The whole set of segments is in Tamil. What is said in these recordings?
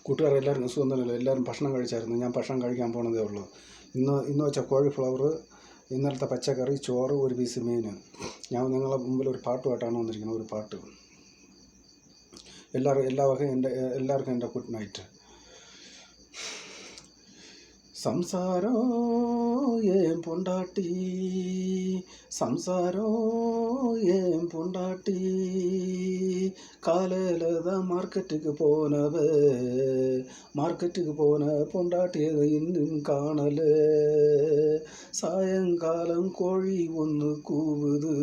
കൂട്ടുകാരെല്ലാവരും സുഖമൊന്നുമില്ല. എല്ലാവരും ഭക്ഷണം കഴിച്ചായിരുന്നു. ഞാൻ ഭക്ഷണം കഴിക്കാൻ പോണതേ ഉള്ളൂ. ഇന്ന് വെച്ച കോഴിഫ്ലവർ, ഇന്നലത്തെ പച്ചക്കറി, ചോറ്, ഒരു പീസ് മീൻ. ഞാൻ നിങ്ങളെ മുമ്പിൽ ഒരു പാട്ടുമായിട്ടാണ് വന്നിരിക്കുന്നത്. ഒരു പാട്ട്. എല്ലാവർക്കും എൻ്റെ ഗുഡ് നൈറ്റ്. സംസാരോ ஏன் பொண்டாட்டி, சம்சாரோ ஏன் பொண்டாட்டி, காலையில் தான் மார்க்கெட்டுக்கு போன பொண்டாட்டி அதை இன்னும் காணலை. சாயங்காலம் கோழி ஒன்று கூவுது,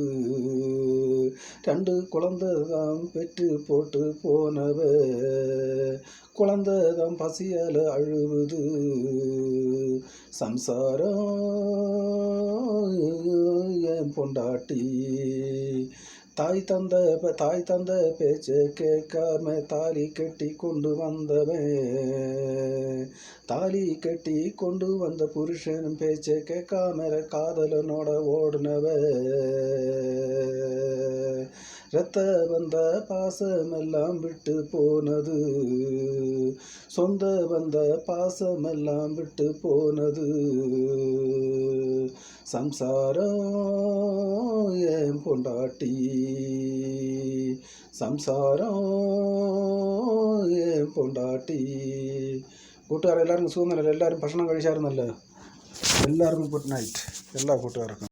2 குழந்தை தான் பெற்று போட்டு போனவ, குழந்தை தான் பசியால் அழுவுது. சம்சாரம் என் பொண்டாட்டி, தாய் தந்த பேச்சை கேட்காம தாலி கட்டி கொண்டு வந்த புருஷன் பேச்சை கேட்காம காதலனோட ஓடுனவ, ரத்த வந்த பாசமெல்லாம் விட்டு போனது, சொந்த வந்த பாசமெல்லாம் விட்டு போனது. சம்சாரம் என் பொண்டாட்டி, சம்சாரம் என் பொண்டாட்டி. കൂട്ടുകാർ എല്ലാവർക്കും സുഖമല്ല? എല്ലാവരും ഭക്ഷണം കഴിച്ചായിരുന്നല്ലോ? എല്ലാവർക്കും ഗുഡ് നൈറ്റ്. എല്ലാ കൂട്ടുകാർക്കും.